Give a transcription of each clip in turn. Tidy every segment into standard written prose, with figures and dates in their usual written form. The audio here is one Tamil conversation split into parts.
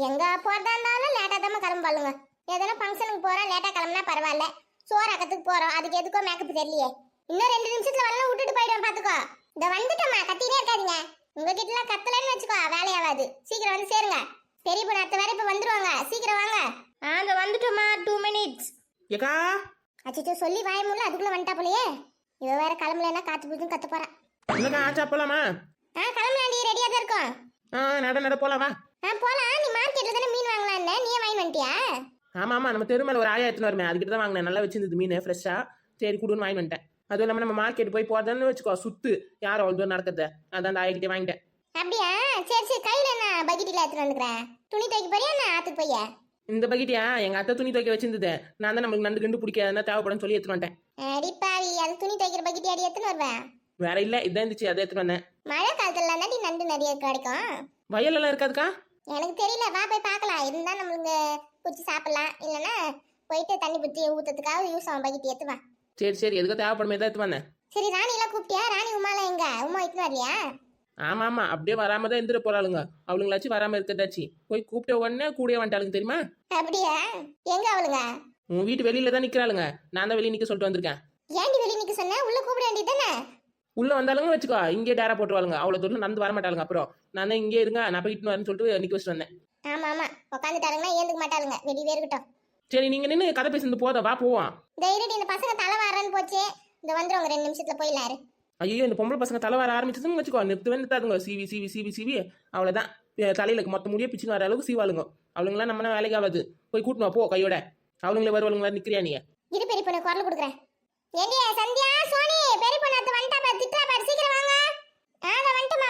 எங்க போறதா இருந்தாலும் லேட்டா தான் கிளம்பாளுங்க. எதனா ஃபங்க்ஷனுக்கு போறோம் லேட்டா கிளம்புனா பரவாயில்ல. சோறாக்கத்துக்கு போறோம் அதுக்கு எதுக்கோ மேக்கப் தெரியலையே. இன்னும் 2 நிமிஷத்துல வரலாம் விட்டுட்டு போயிடுவேன் பாத்துக்கோ. இந்த வந்துட்டோமா கத்திட்டே இருக்காதீங்க. உங்ககிட்ட எல்லாம் கத்தலன்னு வச்சுக்கோ வேலையாவாது. சீக்கிரம் வந்து சேருங்க. பெரிய பொண்ணு அத்தை வேற இப்ப வந்துருவாங்க. சீக்கிரம் வாங்க. அந்த வந்துட்டோமா 2 minutes. ஏக்கா அச்சோ சொல்லி வாய முடியல அதுக்குள்ள வந்துட்டா போலயே. இவ வேற கிளம்பலன்னா காத்து பிடிக்கும் கத்த போறா. இல்லக்கா ஆச்சா போலாமா? கிளம்பலாண்டி ரெடியா தான் இருக்கோம். நட போலாமா? போலாம். நீ மார்க்கெட்ல தானே மீன் வாங்கலாம்னே, நீயே வாங்கி வந்துட்டியா? ஆமா நம்ம தெரு மேல ஒரு ஆயா எடுத்துன்னு வருமே அதுக்கிட்ட தான் வாங்கினேன். நல்லா வச்சிருந்தது மீன் ஃப்ரெஷ்ஷா. சரி குடுன்னு வாங்கி வந்துட்டேன். அதுவும் இல்லாம நம்ம மார்க்கெட் போய் போறதுன்னு வச்சுக்கோ சுத்து யாரும் அவ்வளோ தூரம் நடக்குது. அதான் அந்த ஆயிக்கிட்டே வாங்கிட்டேன். அப்படியா? சரி கையில என்ன பக்கெட்ல எடுத்துட்டு வந்துக்கிறேன். துணி துவைக்க போறியா என்ன ஆத்துக்கு போய்? இந்த பக்கெட்டியா எங்க அத்தை துணி துவைக்க வச்சிருந்தது. நான் தான் நம்மளுக்கு நண்டு கண்டு பிடிக்காதுன்னா தேவைப்படும் சொல்லி எடுத்துட்டு வந்துட்டேன். அடிப்பாவி, அது துணி துவைக்கிற பக்கெட் அடி எடுத்துன்னு வருவேன். வேற இல்ல இதான் இருந்துச்சு அதை எடுத்துட்டு வந்தேன். மழை காலத்துல தாண்டி நண்டு நிறைய கிடைக்கும். வயல் எல்லாம் இருக்காதுக்கா? எனக்கு தெரியல, வா போய் பார்க்கலாம். இருந்தா நம்மளுக்கு பிடிச்சி சாப்பிடலாம். இல்லைன்னா போயிட்டு தண்ணி பிடிச்சி ஊத்துறதுக்காக யூஸ் ஆகும் பக்கெட் எடுத்துவா. சரி எதுக்கு தேவைப்படுமே தான் எடுத்து வந்தேன். சரி ராணி எல்லாம் கூப்பிட்டியா? ராணி உமாலாம் எங்க? உமா இட்டுன்னு வரலையா? ஆமா அப்படியே வராம தான் இருந்துட்டு போறாளுங்க. அவளுங்களாச்சும் வராம இருக்கதாச்சு. போய் கூப்பிட்ட உடனே கூடயே வந்துட்டாளுங்க தெரியுமா? அப்படியா? எங்க அவளுங்க? உன் வீட்டு வெளியில தான் நிக்கிறாளுங்க. நான் தான் வெளியே நிக்க சொல்லிட்டு வந்திருக்கேன். ஏன்டி வெளியே நிக்க சொன்ன? உள்ள கூப்பிட வேண்டியதானே? உள்ள வந்தாலுங்க வச்சுக்கோ இங்கே டேரா போட்டுருவாளுங்க. அவ்வளவு தூரம் நடந்து வர மாட்டாளுங்க. அப்புறம் நான் தான் இங்கே இருங்க நான் போய் இட்டுன்னு வரேன்னு சொல்லிட்டு நிக்க வச்சுட்டு வந்தேன். ஆமா உட்காந்துட்டாருங்கன்னா ஏந்துக்க மாட்டாளுங்க. வெளியே இருக்கட்டும். சரி நீங்க நின்று கதை பேசுறது போதா வா போவோம். தைரியடி, இந்த பசங்க தலை வாரன்னு போச்சு. இந்த வந்துருவாங்க 2 நிமிஷத்துல போயிடலாரு. ஐயோ இந்த பொம்பளை பசங்க தலை வர ஆரம்பிச்சதுன்னு வச்சுக்கோ நிறுத்துவேன்னுதாதுங்க. சிவி அவ்வளவுதான். தலையில மொத்த முடிய பிச்சுன்னு வர அளவுக்கு சீவாளுங்க. அவளுங்களாம் நம்ம வேலைக்கு ஆகாது. போய் கூட்டணும் போ கையோட. அவளுங்களே வருவாளுங்களா நிக்கிறியா நீ? இரு பெரிய பொண்ணு குரல் கொடுக்குறேன். ஏண்டி சந்தியா சோனி பெரிய பொண்ணு அத்தை வந்துட்டா பாரு. திட்டா பாரு, சீக்கிரம் வாங்க.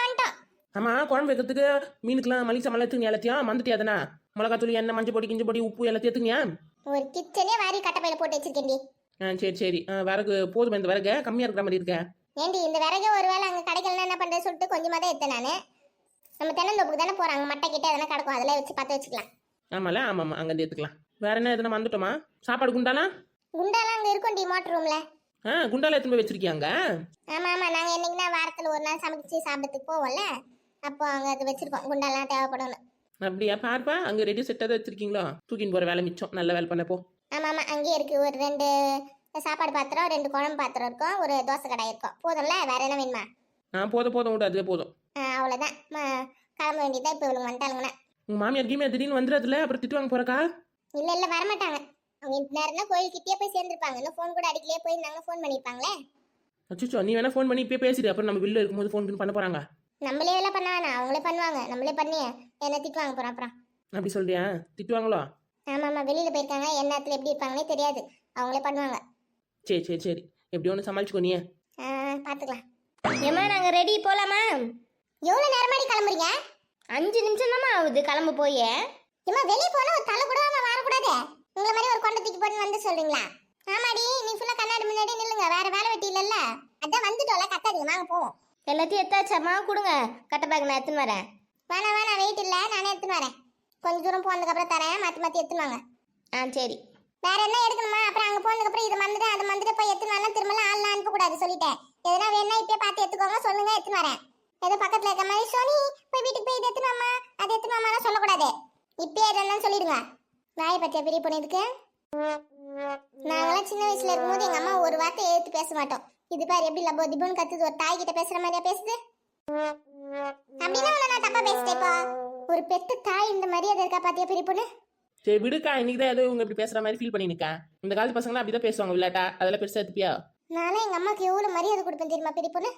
வந்துட்டோம். ஆமா குழம்பு வைக்கிறதுக்கு மீனுக்குலாம் மளிகை சாமான் எடுத்துங்க எல்லாத்தையும் மந்துட்டியா தானே? மிளகாத்தூள் எண்ணெய் மஞ்சள் பொடி கிஞ்சு பொடி உப்பு எல்லாத்தையும் எடுத்துங்க. ஒரு கிச்சனே வாரி கட்டப்பையில போட்டு வச்சிருக்கேன்டி. சரி விறகு போதும். இந்த விறகு கம்மியா இருக்கிற மாதிரி இருக்க. ஏண்டி இந்த விறகு ஒருவேளை அங்க கடைகள்னா என்ன பண்றது சொல்லிட்டு கொஞ்சமா தான் எடுத்தேன் நானு. நம்ம தென்னந்தோப்புக்கு தானே போறாங்க, மட்டை கிட்ட அதெல்லாம் கிடக்கும், அதில் வச்சு பற்ற வச்சுக்கலாம். ஆமா அங்கே எடுத்துக்கலாம். வேற என்ன எதுனா வந்துட்டோமா? சாப்பாடு குண்டாலாம் அங்க இருக்கும்டி மோட்டர் ரூம்ல. குண்டால எடுத்துன்னு போய் வச்சிருக்கியாங்க? ஆமா நாங்க என்னைக்குன்னா வாரத்துல ஒரு நாள் சமைச்சு சாப்பிட்றதுக்கு போவோம்ல, அப்போ அங்க அது வச்சிருக்கோம். குண்டாலாம் தேவைப்படும். அப்படியா? பார்ப்பா அங்க ரெடி செட்டா தான் வச்சிருக்கீங்களோ? தூக்கின்னு போற வேலை மிச்சம். நல்ல வேலை பண்ண போ. ஆமா அங்கேயே இருக்கு. ஒரு 2 சாப்பாடு பாத்திரம், 2 குழம்பு பாத்திரம் இருக்கும், ஒரு தோசை கடை இருக்கும். போதும்ல? வேற என்ன வேணுமா? போதும் விடு, அதுவே போதும். அவ்வளவுதான். கிளம்ப வேண்டியதான். இப்போ இவங்க வந்துட்டாளுங்கண்ணா. உங்க மாமியார் கீமியா திடீர்னு வந்துடுறதுல அப்புறம் திட்டுவாங்க போறக்கா? இல்ல வரமாட்டாங்க. அவங்க நேரம்னா கோயில்கிட்டயே போய் சேர்ந்துருப்பாங்க. இன்னும் ஃபோன் கூட அடிக்கலையே, போய் நாங்க ஃபோன் பண்ணிருப்பாங்களே. அச்சோ நீ வேணா ஃபோன் பண்ணி இப்பயே பேசிடு. அப்புறம் நம்ம வெளில இருக்கும்போது ஃபோன் பண்ண போறாங்க. நம்மளே எல்லாம் பண்ண வேணாம், அவங்களே பண்ணுவாங்க. நம்மளே பண்ணி என்ன திட்டுவாங்க போறோம். அப்புறம் அப்படி சொல்றியா? திட்டுவாங்களோ? ஆமா வெளியில போயிருக்காங்க, என்னத்துல எப்படி இருப்பாங்கன்னே தெரியாது. அவங்களே பண்ணுவாங்க. சரி எப்படி ஒன்று சமாளிச்சுக்கோ நீ. பாத்துக்கலாம். ஏமா நாங்க ரெடி போலாமா? எவ்வளவு நேரமாடி கிளம்புறீங்க? 5 நிமிஷம் தான் ஆகுது கிளம்பு போய். ஏமா வெளியே போனா ஒரு தலை கூட வரக்கூடாது. உங்களை மாதிரி ஒரு கொண்டை தூக்கி போட்டு வந்து சொல்றீங்களா? ஆமாடி, நீ ஃபுல்லா கண்ணாடி முன்னாடி நில்லுங்க. வேற வேலை வெட்டி இல்லல்ல. அதான் வந்துட்டோம்ல, கத்தாதீங்க, வாங்க போவோம். எல்லாத்தையும் எத்தாச்சாமா? கொடுங்க கட்ட பேக், நான் எடுத்துன்னு வரேன். வேணாம் வெயிட் இல்லை, நானே எடுத்துன்னு வரேன். கொஞ்சம் தூரம் போனதுக்கப்புறம் தரேன், மாற்றி எடுத்துன்னு வாங்க. சரி. வேற என்ன எடுக்கணுமா? அப்புறம் அங்கே போனதுக்கப்புறம் இதை மறந்துட்டு போய் எடுத்துன்னு வரலாம். திரும்பலாம் ஆள்லாம் அனுப்பக்கூடாது சொல்லிட்டேன். எதனா வேணா இப்பயே பார்த்து எடுத்துக்கோங்க, சொல்லுங்க எடுத்துன்னு வரேன். ஏதோ பக்கத்தில் இருக்க மாதிரி சோனி போய் வீட்டுக்கு போய் இது எடுத்துன்னு வாமா அதை எடுத்துன்னு வாமாலாம் சொல்லக்கூடாது. இப்பயே எதுனாலும் சொல்லிடுங்க. வாயை பற்றியா பெரிய பொண்ணு இதுக்கு? நாங்களாம் சின்ன வயசுல இருக்கும்போது எங்க அம்மா ஒரு வார்த்தை எடுத்து பேச மாட்டோம். இது பாரு எப்படி லப்போ திபுன்னு கத்துது. ஒரு தாய் கிட்ட பேசுற மாதிரியா பேசுது? அப்படின்னா நான் தப்பா பேசிட்டேப்பா. ஒரு பெத்த தாய் இந்த மரியாதை இருக்கா பாத்தியா பெரிய பொண்ணு? சரி விடுக்கா, இன்னைக்கு தான் ஏதோ இவங்க இப்படி பேசுற மாதிரி ஃபீல் பண்ணி நிக்கா. இந்த காலத்து பசங்க அப்படிதான் பேசுவாங்க விளையாட்டா. அதெல்லாம் பெருசா எடுத்துப்பியா? நானே எங்க அம்மாக்கு எவ்வளவு மரியாதை கொடுப்பேன் தெரியுமா பெரிய பொண்ணு?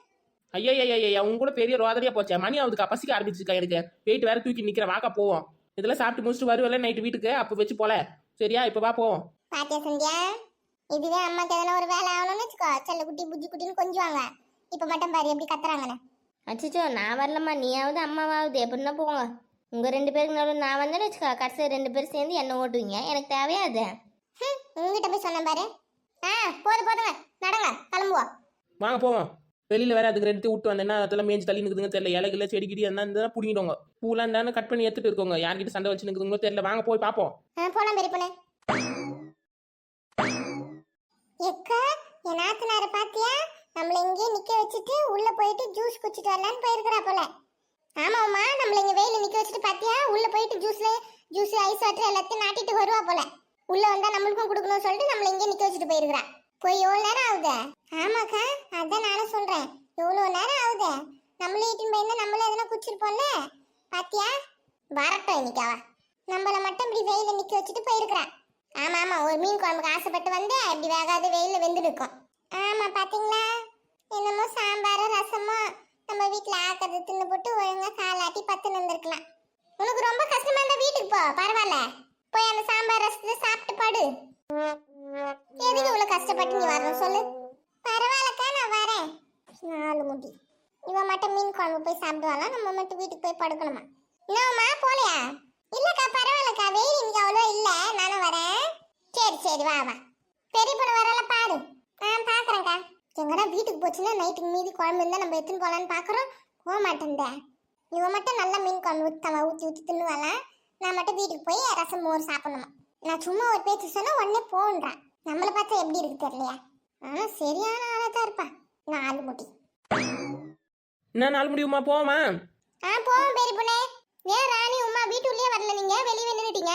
ஐயா உங்க கூட பெரிய ரோதனையா போச்சா? மணி அவதுக்கு பசிக்க ஆரம்பிச்சிருக்கா எனக்கு. வெயிட் வேற தூக்கி நிக்கிற. வாக்கா போவோம். இதெல்லாம் சாப்பிட்டு முடிச்சுட்டு வருவல நைட்டு வீட்டுக்கு, அப்ப வச்சு போல. சரியா? இப்ப வா போவோம். பாத்தியா சந்தியா, இதுவே அம்மாக்கு எதனா ஒரு வேலை ஆகணும்னு வச்சுக்கோ, செல்ல குட்டி புஜ்ஜி குட்டின்னு கொஞ்சுவாங்க. இப்ப மட்டும் பாரு எப்படி கத்துறாங்கன்னு. அச்சோ நான் வரலம்மா, நீயாவது அம்மாவாவது எப்படின்னா போங்க. உங்க 2 பேருக்கு நடுவில் நான் வந்தேன்னு வச்சுக்கோ, கடைசியில் 2 பேரும் சேர்ந்து என்ன ஓட்டுவீங்க. எனக்கு தேவையாது. உங்ககிட்ட போய் சொன்னேன் பாரு. போதுங்க நடங்க கிளம்புவோம். வாங்க போவோம். வெளியில வேற அதுக்கு 2 விட்டு வந்தேன்னா அதெல்லாம் மேய்ச்சி தள்ளி நிற்குதுங்க தெரியல. இலைகள செடி கிடி இருந்தா பிடிங்கிடுவாங்க. பூலாம் இருந்தா கட் பண்ணி எடுத்துட்டு இருக்கோங்க. யார்கிட்ட சண்டை வச்சு நிற்குதுங்களோ தெரியல. வாங்க போய் பார்ப்போம். போலாம் பெரிய பொண்ணு. எக்கா என் நாத்தனார பாத்தியா? நம்மள இங்கே நிக்க வச்சுட்டு உள்ள போயிட்டு ஜூஸ் குடிச்சிட்டு வரலான்னு போயிருக்கிறா போல. ஆமாம்மா, நம்மள இங்க வெயில நிக்க வச்சுட்டு பாத்தியா, உள்ள போயிட்டு ஜூஸ் ஐஸ் வாட்டர் எல்லாத்தையும் நாட்டிட்டு வருவா போல. உள்ள வந்தா நம்மளுக்கும் கொடுக்கணும்னு சொல்லிட்டு நம்மள இங்க நிக்க வச்சுட்டு போயிருக்கிறா. போய் எவ்வளவு நேரம் ஆகுது? ஆமாக்கா, அதான் நானும் சொல்றேன், எவ்வளவு நேரம் ஆகுது. நம்மளே இட்டுன்னு போயிருந்தா நம்மள எதனா குச்சிருப்போம்ல. பாத்தியா, வரட்டும் இன்னைக்கு அவ நம்மள மட்டும் இப்படி வெயில நிக்க வச்சுட்டு போயிருக்கிறா. ஆமா ஆமா, ஒரு மீன் குழம்புக்கு ஆசைப்பட்டு வந்து இப்படி வேகாத வெயில வெந்து இருக்கும். ஆமா பாத்தீங்களா, என்னமோ சாம்பார் ரசமோ நம்ம வீட்டுல ஆக்கிறது தின்னு போட்டு ஒழுங்கா காலாட்டி பத்து நின்றுக்கலாம். உனக்கு ரொம்ப கஷ்டமா இருந்தா வீட்டுக்கு போ, பரவாயில்ல. போய் அந்த சாம்பார் ரசத்தை சாப்பிட்டு படு. எதுக்கு இவ்வளவு கஷ்டப்பட்டு நீ வரணும் சொல்லு? பரவாயில்லக்கா, நான் வரேன். நாலு முடி இவன் மட்டும் மீன் குழம்பு போய் சாப்பிடுவாளா, நம்ம மட்டும் வீட்டுக்கு போய் படுக்கணுமா? என்னம்மா போலையா? இல்லக்கா பரவாயில்லக்கா, வெயில் இன்னைக்கு அவ்வளோ இல்ல, நானும் வரேன். சரி சரி, வா வா. பெரிய பொண்ணு வரல பாரு. பாக்குறேன்க்கா. எங்கடா வீட்டுக்கு போச்சுன்னா நைட்டுக்கு மீதி குழம்பு இருந்தா நம்ம எடுத்துன்னு போலான்னு பாக்குறோம், போக மாட்டேன். இவன் மட்டும் நல்லா மீன் குழம்பு ஊற்றி ஊற்றி தின்னுவாலாம். நான் மட்டும் வீட்டுக்கு போய் ரசம் மோர் சாப்பிடணுமா? நான் சும்மா ஒரு பேச்சு சொன்னா உடனே போன்றான். நம்மளை பார்த்தா எப்படி இருக்கு தெரியலையா? ஆனா சரியான ஆளா தான் இருப்பா. நாலு முடி. என்ன நாள் முடியுமா போமா? போவோம் பெரிய பொண்ணே. ஏன் ராணி உமா வீட்டுள்ளே வரல, நீங்க வெளியே நின்றுட்டீங்க?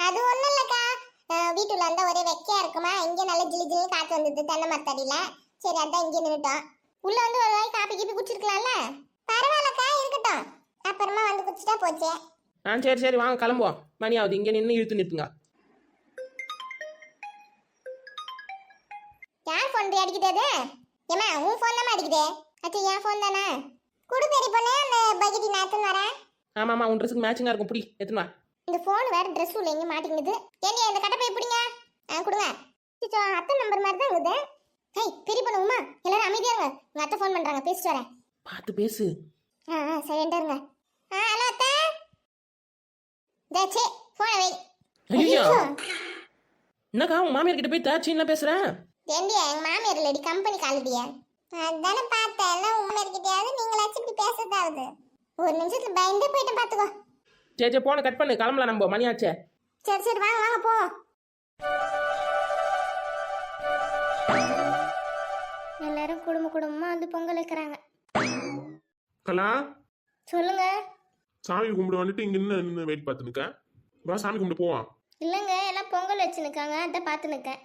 அது ஒண்ணும் இல்லக்கா, வீட்டுல இருந்தா ஒரே வெக்கையா இருக்குமா, இங்க நல்ல ஜிலி ஜிலி காத்து வந்தது தென்னை மரத்தடியில. சரி அதான் இங்கே நின்றுட்டோம். உள்ள வந்து ஒரு வாய் காப்பி கீப்பி குடிச்சிருக்கலாம்ல. பரவாயில்லக்கா, இருக்கட்டும், அப்புறமா வந்து குடிச்சிட்டா போச்சு. சரி சரி, வாங்க கிளம்புவோம். மணி ஆகுது, இங்கே நின்று இழுத்து நிறுத்துங்க. யார் ஃபோன் அடிக்குது? ஏமா உன் ஃபோன் தானே அடிக்குது? அச்சா என் ஃபோன் தானே. குடு பெரிய பொண்ணு, அந்த பக்கெட்டி நான் வரேன். ஆமாம்மா, உன் ட்ரெஸ்ஸுக்கு மேட்சிங்காக இருக்கும், புடி எத்தனை. இந்த ஃபோன் வேற ட்ரெஸ் உள்ள எங்க மாட்டிங்குது. ஏங்க இந்த கட்டை போய் பிடிங்க. கொடுங்க. சிச்சோ, அத்தை நம்பர் மாதிரி தான் இருக்குது. ஹே பெரிய பொண்ணு உமா, எல்லாரும் அமைதியா இருங்க, உங்க அத்தை ஃபோன் பண்றாங்க, பேசிட்டு வரேன். பார்த்து பேசு. சைலண்டா இருங்க. ஹலோ அத்தை. தே ஃபோனை வை. ஐயோ, என்னக்கா உன் மாமியார் கிட்ட போய் தாச்சின்லாம் பேசுறேன்? ஏண்டியா, எங்க மாமியார் இல்லடி, கம்பெனி காலடியா. அதானே பார்த்தேன், எல்லாம் உங்க மாமியார்கிட்டயாவது நீங்களாச்சும் இப்படி பேசுறதாவது. ஒரு நிமிஷத்துல பயந்து போயிட்டேன் பாத்துக்கோ. சரி சரி, போன கட் பண்ணு, கிளம்பலாம், நம்ம மணி ஆச்சே. சரி சரி, வாங்க வாங்க போ. எல்லாரும் குடும்பமா வந்து பொங்கல் வைக்கிறாங்க. கலா, சொல்லுங்க. சாமி கும்பிட வந்துட்டு இங்க நின்று வெயிட் பார்த்துனுக்க. வா சாமி கும்பிட்டு போவான். இல்லைங்க, எல்லாம் பொங்கல் வச்சுனுக்காங்க, அதை பார்த்து நிற்கேன்.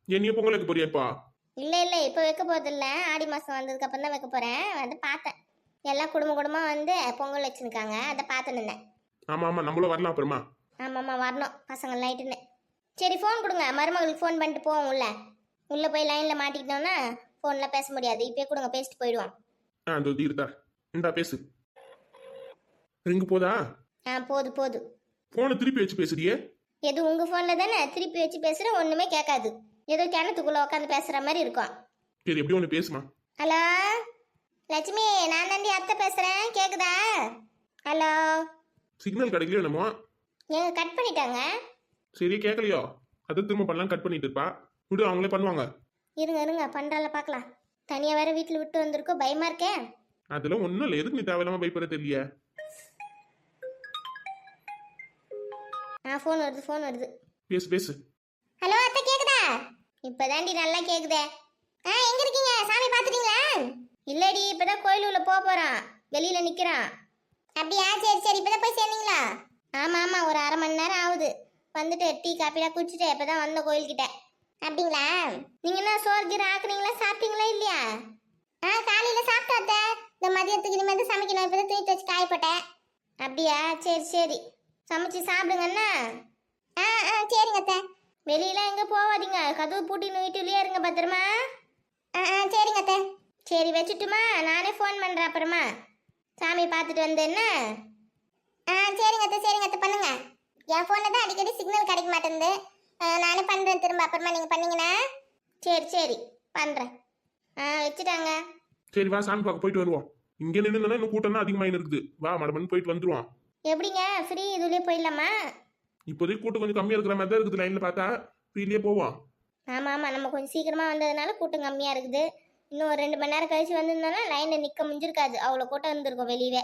நீ பொங்கல் வைக்க போறியாப்பா? இல்லை இல்லை, இப்போ வைக்க போதில்ல, ஆடி மாதம் வந்ததுக்கு அப்புறம் தான் வைக்க போகிறேன். வந்து பார்த்தேன், எல்லாம் குடும்பமாக வந்து பொங்கல் வச்சுனுக்காங்க, அதை பார்த்து நின்னேன். ஆமா ஆமா, நம்மளும் வரலாம் அப்புறமா. ஆமாம்மா, வரணும் பசங்க நைட்டுன்னு. சரி ஃபோன் கொடுங்க, மருமகளுக்கு ஃபோன் பண்ணிட்டு போவோம். உள்ளே போய் லைனில் மாட்டிக்கிட்டோன்னா ஃபோனில் பேச முடியாது. இப்போயே கொடுங்க, பேசிட்டு போயிடுவோம். அந்த தீர்த்தா இந்தா பேசு. ரிங்கு போதா? போது. போனை திருப்பி வச்சு பேசுறியே? எது உங்கள் ஃபோனில் தானே, திருப்பி வச்சு பேசுகிறேன், ஒன்றுமே கேட்காது. ஏதோ கிணத்துக்குள்ளே உட்காந்து பேசுகிற மாதிரி இருக்கும். சரி, எப்படி ஒன்று பேசுமா? ஹலோ லட்சுமி, நான் நந்தி அத்தை பேசுகிறேன், கேட்குதா? ஹலோ. சிக்னல் கிடைக்கலையோ என்னமோ. ஏங்க கட் பண்ணிட்டாங்க. சரி, கேட்கலையோ, அதை திரும்ப பண்ணலாம். கட் பண்ணிட்டு இருப்பா, விடு, அவங்களே பண்ணுவாங்க. இருங்க பண்ணுறால பார்க்கலாம். தனியாக வேற வீட்டில் விட்டு வந்திருக்கோம், பயமா இருக்கேன். அதெல்லாம் ஒன்றும் இல்லை, எதுக்கு நீ தேவையில்லாம பயப்பட தெரியல. ஃபோன் வருது. பேசு பேசு. ஹலோ அத்தை, கேக்குதா? இப்போதாண்டி நல்லா கேட்குதே. எங்க இருக்கீங்க? சாமி பாத்துட்டீங்களா? இல்லடி, இப்போதான் கோயில் உள்ள போகிறான், வெளியில் நிற்கிறான். அப்படியா? சரி சரி, இப்பதான் போய் சேர்ந்தீங்களா? ஆமாம், ஒரு அரை மணி நேரம் ஆகுது. வந்துட்டு டீ காப்பிலாம் குடிச்சிட்டு இப்போ தான் வந்த கோயில்கிட்ட. அப்படிங்களா? நீங்கள் என்ன சோறு கீரை ஆக்குனீங்களா, சாப்பிட்டீங்களா இல்லையா? காலையில சாப்பிட்டா இந்த மதியத்துக்கு இனிமேல் சமைக்கணும், இப்பதான் தூக்கி வச்சு காயப்பட்டேன். அப்படியா? சரி சமைச்சு சாப்பிடுங்கண்ணா. சரிங்க அத்தை. வெளியெல்லாம் எங்கே போகாதீங்க, கதவு பூட்டின்னு வீட்டுலேயே இருங்க, பத்திரமா. சரிங்க அத்தை. சரி வச்சுட்டுமா, நானே ஃபோன் பண்ணுறேன் அப்புறமா. சாமி பார்த்துட்டு வந்தேன்னா. சரிங்க அத்தை பண்ணுங்க. என் ஃபோனில் தான் அடிக்கடி சிக்னல் கிடைக்க மாட்டேங்குது. நானே பண்ணுறேன் திரும்ப, அப்புறமா நீங்கள் பண்ணீங்கன்னா. சரி பண்ணுறேன். வச்சுட்டாங்க. சரி வா, சாமி பார்க்க போயிட்டு வருவோம். இங்கே நின்று இன்னும் கூட்டம் தான் அதிகமாக இருக்குது. வா, மடமன்னு போயிட்டு வந்துருவோம். எப்படிங்க, ஃப்ரீ இதுலேயே போயிடலாமா? இப்போதைக்கு கூட்டம் கொஞ்சம் கம்மியாக இருக்கிற மாதிரி தான் இருக்குது. லைனில் பார்த்தா ஃப்ரீலேயே போவோம். ஆமாம், நம்ம கொஞ்சம் சீக்கிரமாக வந்ததுனால கூட்டம் கம்மியாக இருக்குது. இன்னும் ஒரு 2 மணி நேரம் கழிச்சு வந்திருந்தோம்னா லைனில் நிற்க முடிஞ்சிருக்காது, அவ்வளோ கூட்டம் இருந்திருக்கும் வெளியவே.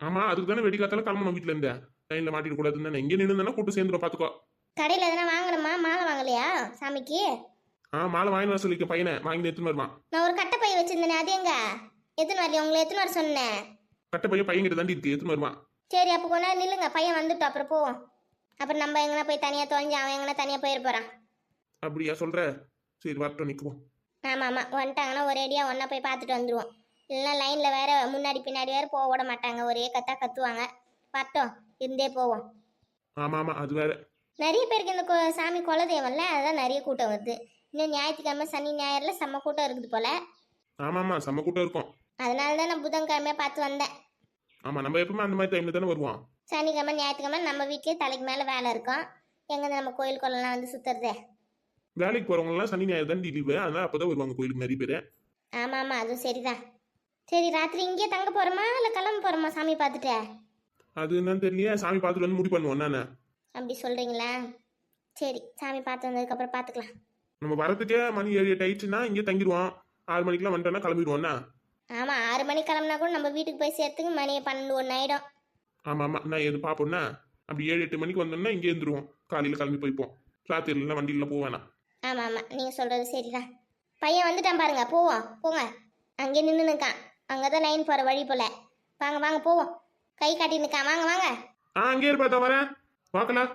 ஆமா, அதுக்கு தானே வெடிக்காத்தால கிளம்பணும் வீட்டுல இருந்து. லைன்ல மாட்டிட கூடாதுன்னு தானே. இங்கே நின்று கூட்டம் சேர்ந்துடும், பாத்துக்கோ. கடையில் எதனா வாங்கணுமா? மாலை வாங்கலையா சாமிக்கு? மாலை வாங்கி வர சொல்லிக்க பையனை, வாங்கி எடுத்துன்னு வருவான். நான் ஒரு கட்டை பை வச்சிருந்தேனே, அது எங்க? எத்தனை வரலையா? உங்களை எத்தனை வர சொன்னேன்? கட்ட பையன் பையன்கிட்ட தாண்டி இருக்கு, எடுத்துன்னு வருவான். சரி அப்போ கொஞ்ச நேரம் நில்லுங்க, பையன் வந்துட்டோம் அப்புறம் போவோம். அப்புறம் நம்ம எங்கன்னா போய் தனியாக தொலைஞ்சு அவன் எங்கன்னா தனியாக போயிட போகிறான். அப்படியா சொல்ற? சரி வரட்டும், நிக்குவோம். ஆமாம் ஆமாம், வந்துட்டாங்கன்னா ஒரேடியாக ஒன்றா போய் பார்த்துட்டு வந்துடுவோம். இல்லைன்னா லைனில் வேற முன்னாடி பின்னாடி வேற போக விட மாட்டாங்க, ஒரே கத்துவாங்க. வரட்டும், இருந்தே போவோம். ஆமா ஆமா, அது வேற. நிறைய பேருக்கு இந்த சாமி குலதெய்வம்ல, அதான் நிறைய கூட்டம் வருது. இன்னும் ஞாயிற்றுக்கிழமை சனி ஞாயிறுல செம்ம கூட்டம் இருக்குது போல. ஆமா ஆமா, செம்ம கூட்டம் இருக்கும். அதனால தான் நான் புதன்கிழமையா பார்த்து வந்தேன். ஆமா, நம்ம எப்பவுமே அந்த மாதிரி டைம்ல தானே வருவோம். சனிக்கிழமை ஞாயிற்றுக்கிழமை நம்ம வீட்லயே தலைக்கு மேலே வேலை இருக்கும். எங்கேருந்து நம்ம கோயில் குளம்லாம் வந்து சுத்துறதே. வேலைக்கு போறவங்க எல்லாம் சனி ஞாயிறு தான் லீவு, அதனால அப்பதான் வருவாங்க கோயிலுக்கு நிறைய பேர். ஆமாம் ஆமாம், அதுவும் சரிதான். சரி ராத்திரி இங்கேயே தங்க போகிறோமா இல்லை கிளம்ப போகிறோமா சாமி பார்த்துட்டு? அது என்னன்னு தெரியலையே, சாமி பார்த்துட்டு வந்து முடிவு பண்ணுவோம் நானே. அப்படி சொல்கிறீங்களா? சரி, சாமி பார்த்து வந்ததுக்கப்புறம் பார்த்துக்கலாம். நம்ம வரதுக்கே மணி 7-8 ஆயிடுச்சுன்னா இங்கே தங்கிடுவோம். 6 மணிக்கெல்லாம் வந்துட்டோம்னா கிளம்பிடுவோம்னா. ஆமாம், 6 மணிக்கு கிளம்புனா கூட நம்ம வீட்டுக்கு போய் சேர்த்துக்கு மணி 12-1 ஆகிடும். ஆமா ஆமா, நான் எது பார்ப்போம்னா அப்படி 7-8 மணிக்கு வந்தோம்னா இங்கே இருந்துருவோம். காலையில் கிளம்பி போய்ப்போம். ராத்திரிலாம் வண்டியில் போவேணாம். ஆமாம் ஆமாம், நீங்கள் சொல்கிறது சரிதான். பையன் வந்துட்டான் பாருங்க, போவோம் போங்க. அங்கே நின்று நிற்கான், அங்கே தான் லைன் போகிற வழி போல. வாங்க வாங்க போவோம். கை காட்டி நிற்கான், வாங்க வாங்க. அங்கே இருப்பா, வரேன் பார்க்கலாம்.